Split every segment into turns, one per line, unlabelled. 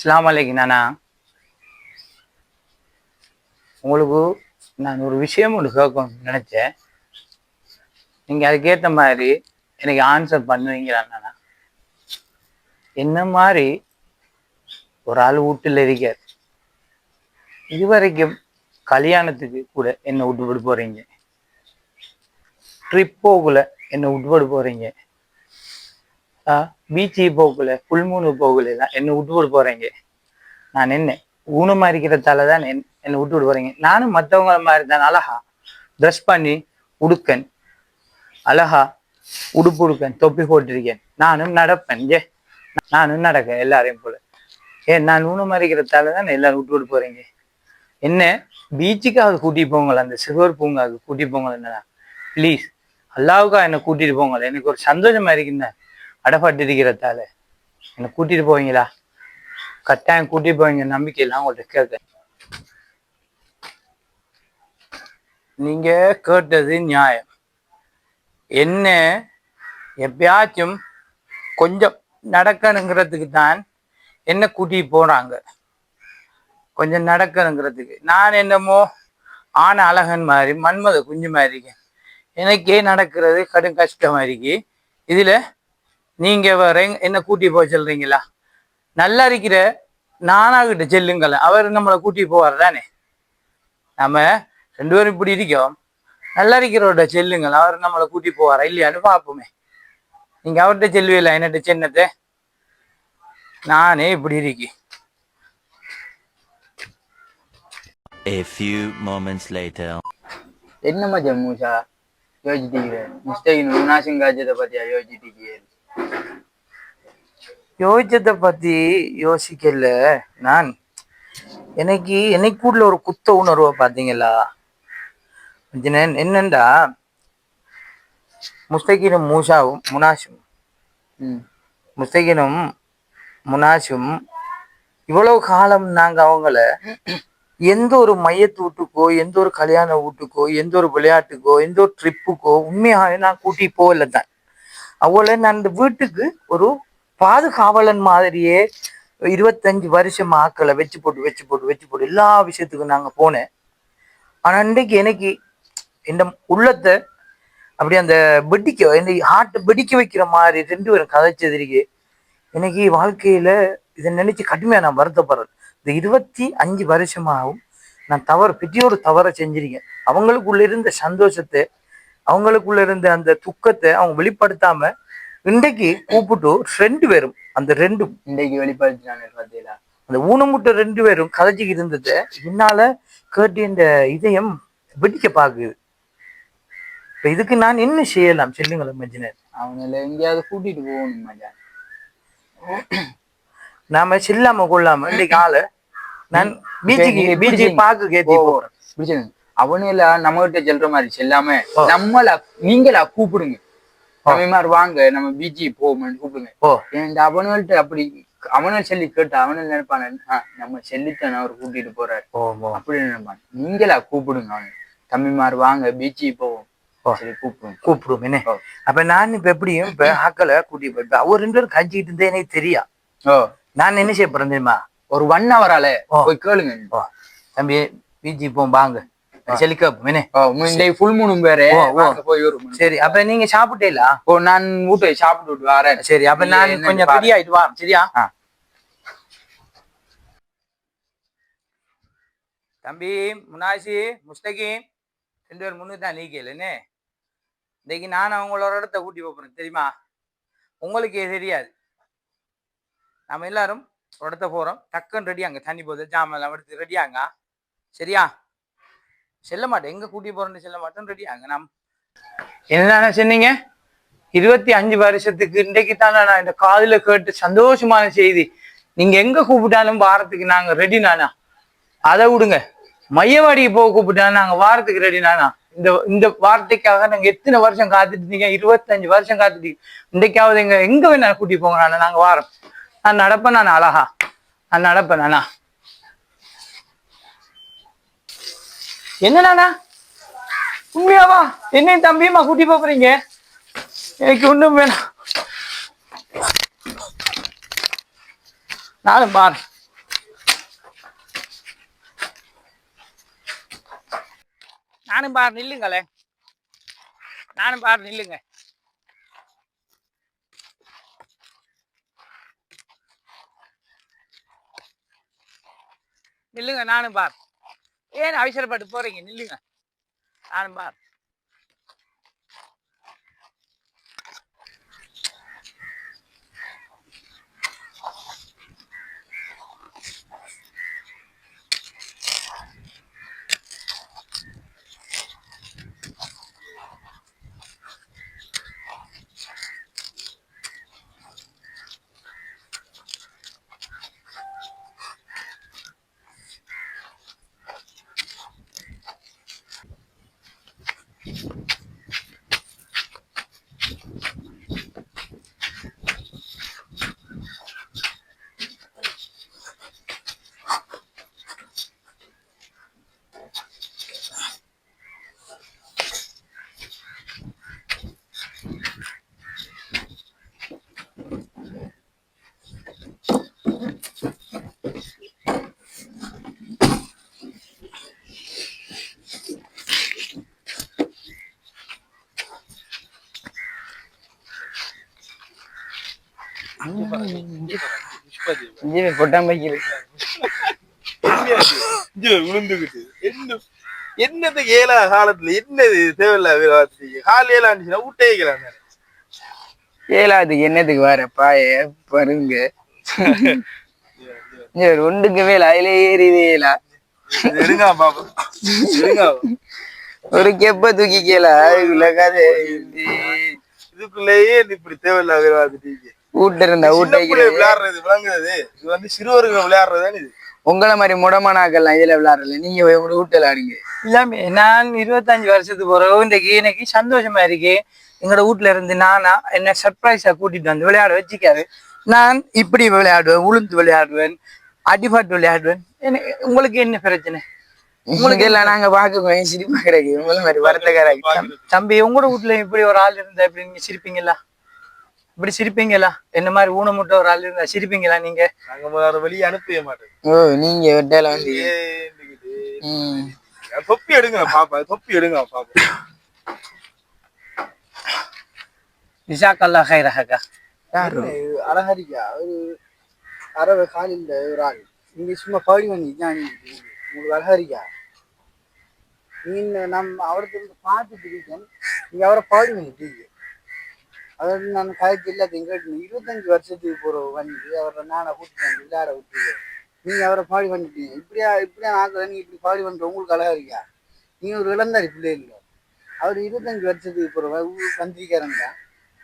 அஸ்ஸலாமு அலைக்கும் நானா. உங்களுக்கு நான் ஒரு விஷயம் ஒன்று கேட்கணும்னு நினைச்சேன். நீங்க அதுக்கேற்ற மாதிரி எனக்கு ஆன்சர் பண்ணுவீங்களா நானா? என்ன மாதிரி ஒரு ஆள் வீட்டில் இருக்கார், இதுவரைக்கும் கல்யாணத்துக்கு கூட என்னை விட்டுவிட்டு போறீங்க, ட்ரிப் போகல என்னை விட்டுவிட்டு போறீங்க, பீச்சு போகல புல்மூணு போகல என்னை விட்டுவிட்டு போறீங்க. நான் என்ன ஊனமா இருக்கிறதால தான் என்னை விட்டுவிட்டு போறீங்க? நானும் மற்றவங்கள மாதிரி தான் அழகா ட்ரெஸ் பண்ணி உடுக்கன், அழகா உடுப்பு உடுக்கன், தொப்பி போட்டிருக்கேன், நானும் நடப்பேன். நானும் நடக்கேன் எல்லாரையும் போல. நான் ஊனமா இருக்கிறதால தான் எல்லாரும் விட்டுவிட்டு போறீங்க. என்ன பீச்சுக்காக கூட்டி போங்களேன், அந்த சிறுவர் பூங்காவுக்கு கூட்டி போங்களேன். என்னடா ப்ளீஸ், அல்லாவுக்கா என்னை கூட்டிட்டு போங்களேன். எனக்கு ஒரு சந்தோஷமா இருக்குன்னு அடப்பட்டு இருக்கிறதால என்னை கூட்டிட்டு போவீங்களா? கட்டாயம் கூட்டிட்டு போவீங்க நம்பிக்கையெல்லாம் உங்கள்கிட்ட கேட்க. நீங்க கேட்டது நியாயம். என்ன எப்பயாச்சும் கொஞ்சம் நடக்கணுங்கிறதுக்கு தான் என்ன கூட்டிட்டு போறாங்க, கொஞ்சம் நடக்கணுங்கிறதுக்கு. நான் என்னமோ ஆன அழகன் மாதிரி மன்மத குஞ்சு மாதிரி இருக்கேன், எனக்கே நடக்கிறது கடும் கஷ்டமா இருக்கு. இதுல நீங்க வேற என்ன கூட்டி போக சொல்றீங்களா? நல்லா இருக்கிற நானாகிட்ட செல்லுங்களேன், அவர் நம்மளை கூட்டி போவார் தானே. நம்ம ரெண்டு பேரும் இப்படி இருக்கோம், நல்லா இருக்கிறவர்கிட்ட செல்லுங்கள், அவர் நம்மளை கூட்டி போவாரா இல்லையான்னு பார்ப்போமே. நீங்க அவர்கிட்ட செல்வியில்லை, என்னட்ட சின்னத்தை நானே இப்படி இருக்கி.
A few moments later.
என்ன மச்சான் மூசா யோசிச்சிட்டீங்க? மிஸ்டேக் முன்னாசிங்காஜத்தை பத்தியா யோசிச்சிட்டீங்க?
யோசிச்சதை பத்தி யோசிக்கல நான். எனக்குள்ள ஒரு குத்த உணர்வை பாத்தீங்களா என்னண்டா, முஸ்தகினும் மூசாவும் முனாஷும் முஸ்தகினும் முனாஷும் இவ்வளவு காலம் நாங்க அவங்கள எந்த ஒரு மையத்து வீட்டுக்கோ, எந்த ஒரு கல்யாண வீட்டுக்கோ, எந்த ஒரு விளையாட்டுக்கோ, எந்த ஒரு ட்ரிப்புக்கோ உண்மையாக நான் கூட்டி போகல தான். அவளை நான் அந்த வீட்டுக்கு ஒரு பாதுகாவலன் மாதிரியே 25 வருஷம் ஆக்களை வச்சு போட்டு எல்லா விஷயத்துக்கும் நாங்க போனேன். ஆனா இன்றைக்கு எனக்கு இந்த உள்ளத்தை அப்படி அந்த வெடிக்க, இந்த ஹார்ட்டை வெடிக்க வைக்கிற மாதிரி ரெண்டு பேரும் கதைச்சதிரிக்கு எனக்கு வாழ்க்கையில இதை நினைச்சு கடுமையா நான் வருத்தப்படுறேன். இந்த 25 வருஷமாகவும் நான் பெட்டியோடு தவறை செஞ்சிருக்கேன். அவங்களுக்குள்ள இருந்த சந்தோஷத்தை, அவங்களுக்குள்ள இருந்த அந்த துக்கத்தை அவங்க வெளிப்படுத்தாம இன்றைக்கு கூப்பிட்டு ரெண்டு பேரும், அந்த ரெண்டும்
இன்றைக்கு வெளிப்படுத்தினாங்க பார்த்தீங்களா?
அந்த ஊனமுட்ட ரெண்டு பேரும் கதைச்சிக்கிட்டு இருந்ததை என்னால கேட்டு இந்த இதயம் வெடிக்க பாக்குது. இப்ப இதுக்கு நான் என்ன செய்யலாம் சொல்லுங்களேன் மஞ்சினர்?
அவங்கள எங்கேயாவது கூட்டிட்டு போகணும் மச்சான்.
நாம செல்லாம கொள்ளாம இன்னைக்கு ஆளு நான் பீச்சுக்கு பாக்கு கேட்டி போறேன்.
பிடிச்சது அவனுல நம்ம கிட்ட செல்ற மாதிரி செல்லாம நம்மள நீங்களா கூப்பிடுங்க, மாதிரி வாங்க நம்ம பீச்சு போவோம்னு கூப்பிடுங்க. அவனுகள்ட்ட அப்படி அவனும் சொல்லி கேட்டு அவனும் நினைப்பான நம்ம செல்லித்தான அவர் கூட்டிட்டு போறாரு அப்படின்னு நினைப்பான். நீங்களா கூப்பிடுங்க, அவனு தம்பிமார் வாங்க பீச்சு போவோம் சரி
கூப்பிடுவோம் என்ன. அப்ப நான் இப்ப எப்படியும் இப்ப ஆக்களை கூட்டி போயிட்டு அவர் ரெண்டு பேரும் கஞ்சிக்கிட்டு இருந்தே எனக்கு தெரியா. நான் என்ன செய்ய போறேன் தெரியுமா?
ஒரு 1 ஹவரால போய் கேளுங்க,
தம்பி பீச்சு போவோம் வாங்க
ஃபுல் மூணும் பேரு போய் வரும்.
சரி அப்ப நீங்க சாப்பிட்டீங்களா?
நான் வீட்டை சாப்பிட்டு வரேன்.
சரி அப்ப நான் கொஞ்சம் ஃப்ரீ ஆயிட்டு வரேன். சரியா தம்பி? முனாசி முஸ்தகிம் ரெண்டு பேரும் முன்னு தான் நீக்கலன்னு இன்னைக்கு நான் அவங்களோட இடத்த கூட்டி போறேன் தெரியுமா? உங்களுக்கே தெரியாது. நம்ம எல்லாரும் ஒரு இடத்த போறோம், டக்குன்னு ரெடியாங்க, தண்ணி போகுது ஜாமெல்லாம் எல்லாம் எடுத்து ரெடியாங்க. சரியா? செல்ல மாட்டேன், எங்க கூட்டி போறேன்னு செல்ல மாட்டேன், ரெடியாங்க. நாம் என்னதானே சொன்னீங்க? 25 வருஷத்துக்கு இன்றைக்கு தானே நான் இந்த காதுல கேட்டு சந்தோஷமான செய்தி. நீங்க எங்க கூப்பிட்டாலும் வாரத்துக்கு நாங்க ரெடி நானா. அதை விடுங்க, மையவாடிக்கு போக கூப்பிட்டாலும் நாங்க வாரத்துக்கு ரெடி நானா. இந்த வார்த்தைக்காக நாங்க எத்தனை வருஷம் காத்துட்டு இருந்தீங்க? 25 வருஷம் காத்துட்டு. இன்றைக்காவது எங்க வேணா கூட்டி போங்க நானா, நாங்க வாரம். நான் நடப்பேன் நானா, அழகா நான் நடப்பேன் நானா. என்னண்ணா உண்மையாவா? என்னையும் தம்பியுமா கூட்டி போறீங்க? எனக்கு ஒண்ணும் வேணாம், நானும் பாரு நானும் பாரு நில்லுங்களே, நானும் பாரு நில்லுங்க. நில்லுங்க நானும் பார். ஏன் அவசரப்பட்டு போறீங்க? நில்லுங்க நானும் பார்.
விழுந்துகிட்டு என்னதுக்கு ஏழா காலத்துல என்னது தேவையில்ல கால ஏழாண்டுச்சுன்னா ஊட்டேக்கலாம்
ஏழாதுக்கு என்னதுக்கு வர பாய பாருங்க ஒன்றுக்கு மேல அதுல ஏறிதேலா
எடுங்க பாப்பா எடுங்க
ஒரு கெப்ப தூக்கி கேளா அதுக்குள்ள கதை
இதுக்குள்ளேயே இப்படி தேவையில்ல விளையாடுறீங்க
ஊட்ட இருந்தா ஊட்ட
விளையாடுறது விளங்குறது இது வந்து சிறுவர்கள் விளையாடுறதுதான் இது.
உங்களை மாதிரி முடமானாக்கெல்லாம் இதுல விளையாடல நீங்க உங்களோட வீட்டு விளையாடுங்க
இல்லாமே நான் 25 வருஷத்துக்கு பிறகு இன்றைக்கு எனக்கு சந்தோஷமா இருக்கு. எங்களோட வீட்டுல இருந்து நானா என்ன சர்ப்ரைஸா கூட்டிட்டு வந்து விளையாட வச்சுக்காரு. நான் இப்படி விளையாடுவேன், உளுந்து விளையாடுவேன், அடிபாட்டு விளையாடுவேன். உங்களுக்கு என்ன பிரச்சனை?
உங்களுக்கு எல்லாம் நாங்க பாக்க சிரிப்பா கிடைக்கு உங்களை மாதிரி வருத்தக்காராங்க.
தம்பி உங்களோட வீட்டுல இப்படி ஒரு ஆள் இருந்தா இப்படி நீங்க சிரிப்பீங்களா? இப்படி சிரிப்பீங்களா? என்ன மாதிரி ஊனமுட்ட ஒரு ஆள் இருந்தா சிரிப்பீங்களா? நீங்க
நாங்க வெளியே அனுப்பவே மாட்டோம்.
ஓ நீங்க வெட்டால வந்து
தொப்பி எடுங்க பாப்பா, தொப்பி எடுங்க பாப்பா.
ஜஸாக்கல்லா கைரஹக்கா.
யாரு
அழகரிக்கா ஒரு அரவ காலில் ஒரு ஆள் நீங்க சும்மா பாடி வந்து உங்களுக்கு அழகரிக்கா நீங்க அவருக்கு பார்த்துட்டு இருக்கேன். நீங்க அவரை பாடி வந்துட்டீங்க. அதாவது நான் கதைக்கு எல்லாத்தையும் கேட்டு 25 வருஷத்துக்கு போற வந்து அவரை நானை கூட்டிட்டு வந்து விளையாட விட்டுருக்கேன். நீங்க அவரை பாடி வந்துட்டீங்க. இப்படியா நாங்கள் நீங்க இப்படி பாடி பண்ற உங்களுக்கு அழகரிக்கா. நீங்க ஒரு இளந்தாரி பிள்ளை இல்லை. அவர் 25 வருஷத்துக்கு போற வந்திருக்காருங்க.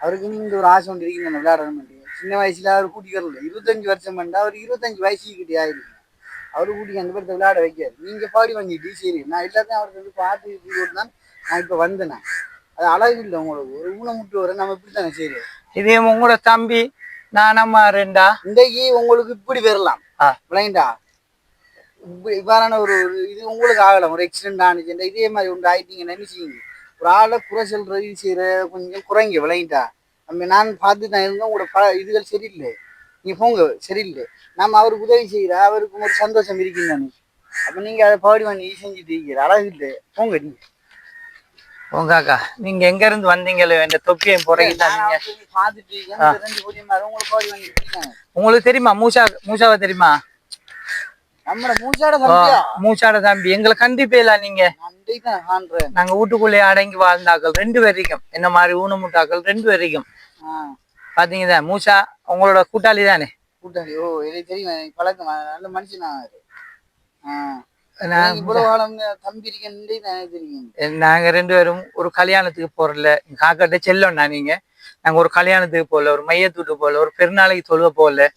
அவருக்கு நீங்க ஒரு ஆசை ஒன்று இருக்கீங்க விளையாடணும் மாட்டீங்க. சின்ன வயசுல அவர் கூட்டி வரல. 25 வருஷம் பண்ணா அவர் 25 வயசுக்கிட்டே ஆயிருக்கு. அவரு கூட்டி அந்த பேர்த்த விளையாட வைக்காது. நீங்க பாடி வாங்கிட்டு சரி நான் எல்லாத்தையும் அவருக்கு வந்து பார்த்து தான் நான் இப்ப வந்தேன். அது அழகு இல்லை உங்களுக்கு. ஒரு ஊனமுட்டு வர நம்ம இப்படித்தானே சரி.
இதே உங்களோட தம்பி நானம்மா ரெண்டா
இன்றைக்கு உங்களுக்கு இப்படி வரலாம் விளையாண்டா இவ்வாறான ஒரு இது உங்களுக்கு ஆகலாம். ஒரு ஆக்சிடென்ட் ஆனிச்சு இதே மாதிரி ஒன்று ஆயிட்டீங்கன்னு நினைச்சிங்க. ஒரு ஆளை குறை சொல்றது செய்யற கொஞ்சம் குறைங்க விளையாண்டா. நான் பார்த்து நான் இருந்தோம். உங்களோட இதுகள் சரியில்லை. நீங்க போங்க சரியில்லை. நம்ம அவருக்கு உதவி செய்யற அவருக்கு ஒரு சந்தோஷம் இருக்குன்னு தானே. அப்ப நீங்க அதை பாடி வாங்கி செஞ்சுட்டு இருக்கிற அழகு இல்லை. போங்க நீங்க
உங்காக்கா. நீங்க எங்க இருந்து வந்தீங்களோ இந்த தொப்பியையும் போறீங்க.
பார்த்துட்டு உங்களை பாடி வாங்கி.
உங்களுக்கு தெரியுமா மூசாவை தெரியுமா?
நம்ம மூச்சாட தம்பியா?
மூச்சாட தம்பி எங்களை கண்டிப்பே இல்ல. நீங்க நாங்க வீட்டுக்குள்ளேயே அடங்கி வாழ்ந்தாக்கள் 2 வரைக்கும் என்ன மாதிரி ஊனமுட்டாக்கள் 2 வரைக்கும் பாத்தீங்கதா. மூசா உங்களோட கூட்டாளி தானே?
கூட்டாளி. ஓ எனக்கு தெரியும் பழக்கம். நல்ல மனுஷன். தம்பி இருக்கேன்.
நாங்க 2 பேரும் ஒரு கல்யாணத்துக்கு போறல. காக்கிட்ட செல்லோம்னா நீங்க நாங்க ஒரு கல்யாணத்துக்கு போகல, ஒரு மையத்தூட்டு போகல, ஒரு பெருநாளைக்கு தொழுவ போகல,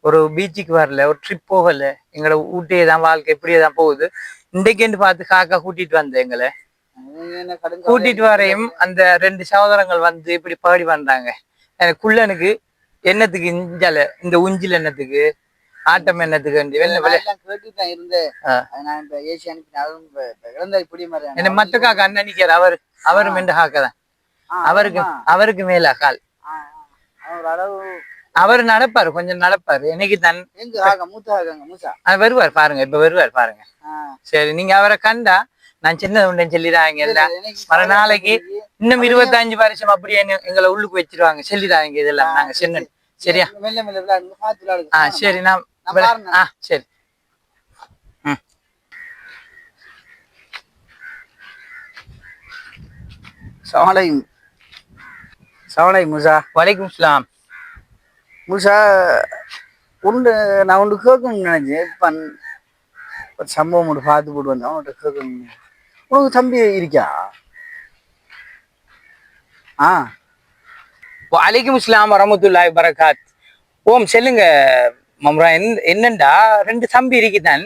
ஒரு பீச்சுக்கு வரல, ஒரு ட்ரிப் போகல. எங்களோட ஊட்டியே தான் வாழ்க்கை இப்படியே தான் போகுது. இன்றைக்கு பார்த்து காக்கா கூட்டிட்டு வந்தேன். எங்களை கூட்டிட்டு வரையும் அந்த 2 சகோதரங்கள் வந்து இப்படி பாடி வந்தாங்க. எனக்கு குள்ளனுக்கு என்னத்துக்கு இந்த உஞ்சில் என்னத்துக்கு ஆட்டம் என்னத்துக்கு
கேட்டுதான் இருந்தேன்.
என்ன மத்த காக்கா அண்ணன் நிக்கிற அவரும் எந்த காக்கதான். அவருக்கு மேல கால் அவரு நடப்பாரு, கொஞ்சம் நடப்பாரு. எனக்கு தான் வருவார் பாருங்க. இப்ப வருவார் பாருங்க. சரி நீங்க அவரை கண்டா நான் சின்ன உண்டேன்னு சொல்லிடுறாங்க எல்லாம் மறு நாளைக்கு இன்னும் 25 வருஷம் அப்படியே எங்களை உள்ளுக்கு வச்சிருவாங்க சொல்லிடுறாங்க இதெல்லாம் நாங்க சின்ன சரியா
மெல்ல மெல்ல விளையாடுங்க பார்த்து விளையாடுங்க
சரி நான் சரி
சவலை மூசா
வலைக்கும் சலாம்
மூசா நான் ஒன்று கேட்கணும்னு நினைச்சேன் இப்போ ஒரு சம்பவம் ஒன்று பார்த்து போட்டு வந்தேன் அவன்கிட்ட கேட்கணும் உனக்கு தம்பி இருக்கா
வலைக்கும் சலாம் வரமத்துல்லாஹி வரகாத் ஓம் சொல்லுங்க மம்ரா என்னண்டா 2 தம்பி இருக்குதான்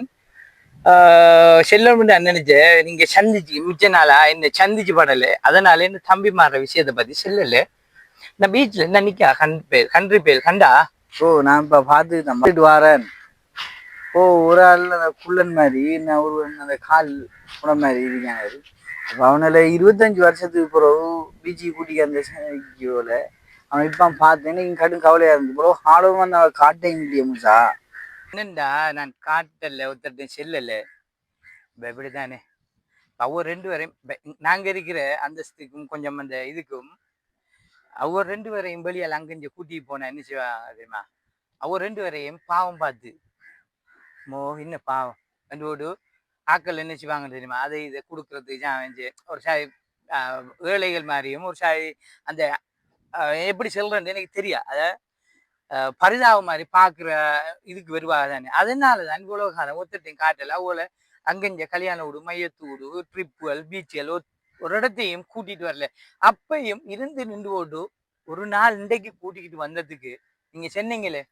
செல்லணும்னு நினைச்சு நீங்க சந்திச்சு மிச்ச நாளா என்ன சந்திச்சு படல அதனால என்ன தம்பி மாற விஷயத்தை பத்தி சொல்லல நான் பீச்ல என்ன நிக்கா கண்ட்ரி பேர் கண்டா
நான் இப்போ பார்த்துட்டு வரேன் ஒரு ஆள் அந்த குள்ளன் மாதிரி நான் ஒரு அந்த கால் உட மாதிரி இருக்காங்க அப்போ அவனால 25 வருஷத்துக்கு பிறகு பீச்சு கூட்டிக்க அந்த போல அவன் இப்போ பார்த்தேன் இங்கே கடும் கவலையா இருந்து பிறகு ஆளும் அந்த காட்டையும் இல்லையே மூசா
என்னண்டா நான் காட்டல ஒருத்தர் செல்லல இப்படித்தானே அவர் 2 பேரையும் நாங்க இருக்கிற அந்தஸ்துக்கும் கொஞ்சம் அந்த இதுக்கும் அவர் 2 பேரையும் வெளியால் அங்கஞ்ச கூட்டிட்டு போனா என்ன செய்வா தெரியுமா அவர் 2 பேரையும் பாவம் பார்த்து என்ன பாவம் ரெண்டோடு ஆக்கள் என்ன செய்வாங்க தெரியுமா அதை இதை கொடுக்கறதுக்கு ஒரு சாய் ஏழைகள் மாதிரியும் ஒரு சாய் அந்த எப்படி சொல்றேன்னு எனக்கு தெரியா அத பரிதாபம் மாதிரி பாக்குற இதுக்கு வருவாங்க தானே அதனாலதான் இவ்வளவு காலம் ஒருத்தையும் காட்டல அவளை அங்கஞ்ச கல்யாண வீடு மையத்தூடு ட்ரிப்புகள் பீச்சுகள் ஒரு இடத்தையும் கூட்டிட்டு வரல அப்பையும் இருந்து நின்று ஓடு ஒரு நாள் இன்றைக்கு கூட்டிக்கிட்டு வந்ததுக்கு நீங்க சொன்னீங்களே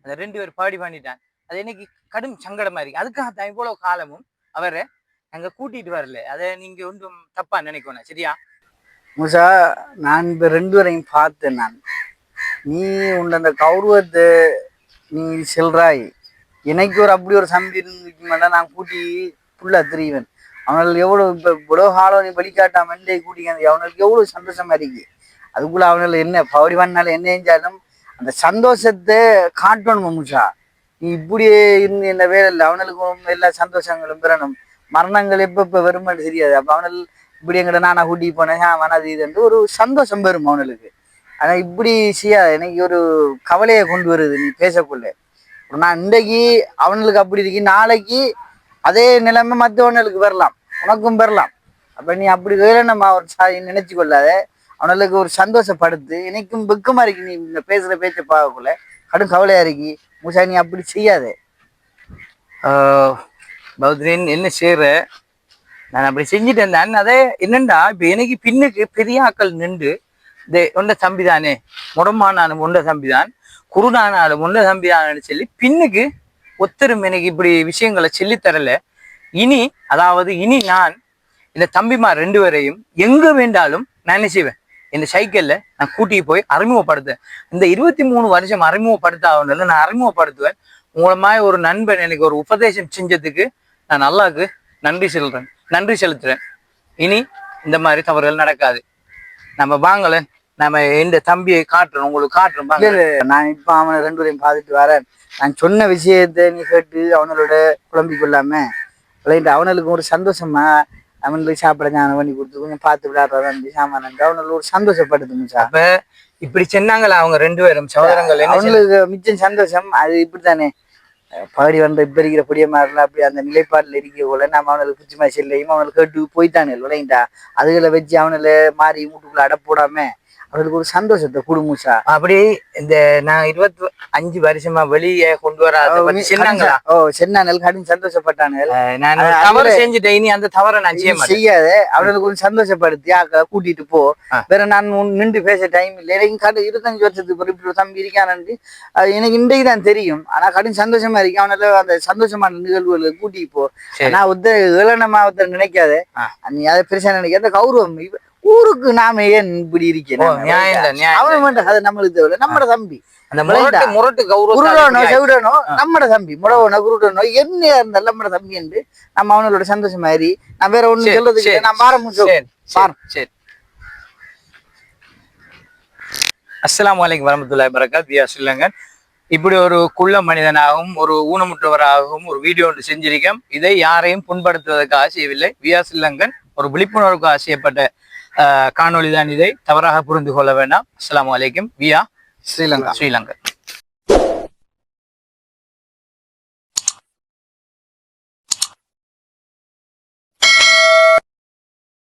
அந்த 2 பேர் பாடி பண்ணிட்டான் அது இன்னைக்கு கடும் சங்கடமா இருக்கு அதுக்காகத்தான் இவ்வளவு காலமும் அவரை அங்க கூட்டிட்டு வரல அதை நீங்க ஒன்றும் தப்பா நினைக்கணும் சரியா
மூசா நான் இப்போ 2 பேரையும் பார்த்தேன் நான் நீ உண்ட அந்த கௌரவத்தை நீ செல்றாய் எனக்கு ஒரு அப்படி ஒரு சம்பி இருந்துக்கு நான் கூட்டி ஃபுல்லா தெரியுவேன் அவனுக்கு எவ்வளவு இப்போ இவ்வளோ காலம் நீ வழிகாட்டாம கூட்டிக்க அவனுக்கு எவ்வளவு சந்தோஷமா இருக்கு அதுக்குள்ள அவனுக்கு என்ன பவடி பண்ணாலும் என்ன செஞ்சாலும் அந்த சந்தோஷத்தை காட்டணும் மூசா நீ இப்படியே இருந்து என்ன வேலை இல்லை அவனுக்கும் எல்லா சந்தோஷங்களும் பெறணும் மரணங்கள் எப்ப வருமானு தெரியாது அப்ப அவனுக்கு இப்படி எங்கிட்ட நானா கூட்டி போனேன் மனது இதுன்ட்டு ஒரு சந்தோஷம் பெறும் அவனுக்கு ஆனா இப்படி செய்யாது எனக்கு ஒரு கவலையை கொண்டு வருது நீ பேசக்குள்ள நான் இன்றைக்கு அவனுக்கு அப்படி இருக்கு நாளைக்கு அதே நிலைமை மற்றவனுக்கு வரலாம் உனக்கும் பெறலாம் அப்ப நீ அப்படி வேலை நம்ம ஒரு நினைச்சு கொள்ளாத அவனுக்கு ஒரு சந்தோஷப்படுத்து எனக்கும் வெக்கமா இருக்கு நீ இந்த பேசுற பேச்சை பார்க்கக்குள்ள கடும் கவலையா இருக்கு மூசா நீ அப்படி செய்யாதே
பௌத்ரீன் என்ன செய்யற நான் அப்படி செஞ்சுட்டு இருந்தேன் அதே என்னண்டா இப்ப எனக்கு பின்னுக்கு பெரிய ஆக்கள் நின்று இந்த ஒன்றை தம்பிதானே முடமானாலும் ஒன்றை தம்பிதான் குருடானாலும் ஒன்றை தம்பிதானு சொல்லி பின்னுக்கு ஒத்தரும் எனக்கு இப்படி விஷயங்களை சொல்லித்தரல இனி நான் இந்த தம்பிமா 2 பேரையும் எங்க வேண்டாலும் நான் என்ன செய்வேன் இந்த சைக்கிள்ல நான் கூட்டிட்டு போய் அறிமுகப்படுத்துவேன் இந்த 23 வருஷம் அறிமுகப்படுத்தாதனால நான் அறிமுகப்படுத்துவேன் மூலமா ஒரு நண்பன் எனக்கு ஒரு உபதேசம் செஞ்சதுக்கு நான் அல்லாஹ்க்கு நன்றி செலுத்துறேன் இனி இந்த மாதிரி தவறுகள் நடக்காது நம்ம வாங்கல நம்ம இந்த தம்பியை காட்டுறோம் உங்களுக்கு காட்டுறோம்
நான் இப்ப அவனை 2 பேரையும் பார்த்துட்டு வரேன் நான் சொன்ன விஷயத்தை நீ கேட்டு அவனோட குழம்பிக் கொள்ளாம விளையாண்டு அவனுக்கு ஒரு சந்தோஷமா அவனுக்கு சாப்பிட ஞானம் பண்ணி கொடுத்து கொஞ்சம் பார்த்து விளையாடுறதான் சாமான அவனுக்கு ஒரு சந்தோஷப்படுத்துச்சா
அப்ப இப்படி சொன்னாங்களா அவங்க 2 பேரும் சகோதரங்கள்
அவங்களுக்கு மிச்சம் சந்தோஷம் அது இப்படித்தானே பாடி வந்த இப்ப இருக்கிற புடியமாரில் அப்படி அந்த நிலைப்பாட்டில் இருக்க போல நம்ம அவனுக்கு பிடிச்ச மாதிரி செல்லையும் அவனுக்கு கேட்டு போய்த்தானே விளையாண்டா அதுகளை வச்சு அவனில் மாறி வீட்டுக்குள்ள அடப்போடாம அவர்களுக்கு ஒரு சந்தோஷத்தை குடுமுசா
அப்படி இந்த நான் 25 வருஷமா வெளியே கொண்டு வராத
சென்னானல் கடும் சந்தோஷப்பட்டானல்
நான் தவறு செஞ்சுட்டேன் இனி அந்த தவறை நான்
செய்யாத அவர்களுக்கு ஒரு சந்தோஷப்படுத்தி கூட்டிட்டு போ வேற நான் நின்று பேச டைம் இல்லை எனக்கு 25 வருஷத்துக்கு இப்படி தம்பி இருக்கானு எனக்கு இன்றைக்கு தான் தெரியும் ஆனா கடும் சந்தோஷமா இருக்கு அவனால அந்த சந்தோஷமான நிகழ்வுகளை கூட்டிட்டு போ ஆனா ஏளனமா ஒருத்தர் நினைக்காத நீ அதை பெருசா நினைக்காத கௌரவம் ஊருக்கு நாம ஏன் இப்படி இருக்கேன் அது நம்மளுக்கு தேவை நம்மட தம்பி செவிடனோ நம்மட தம்பி முடவனோ குருடனோ என்ன இருந்தாலும் நம்மட தம்பி என்று நம்ம அவனோட சந்தோஷம் மாதிரி நான் வேற ஒண்ணு சொல்றதுக்கு நான் மாற முடியும்.
அஸ்ஸலாமு அலைக்கும் வரமத்துல்லாஹி வபரகாத்துஹு. சொல்லுங்க இப்படி ஒரு குள்ள மனிதனாகவும் ஒரு ஊனமுற்றவராகவும் ஒரு வீடியோ ஒன்று செஞ்சிருக்கோம். இதை யாரையும் புண்படுத்துவதற்காக செய்யவில்லை. வியா ஸ்ரீலங்கன் ஒரு விழிப்புணர்வுக்காக செய்யப்பட்ட காணொளி தான். இதை தவறாக புரிந்து கொள்ள வேண்டாம். அஸ்ஸலாமு அலைக்கும். வியா ஸ்ரீலங்கா.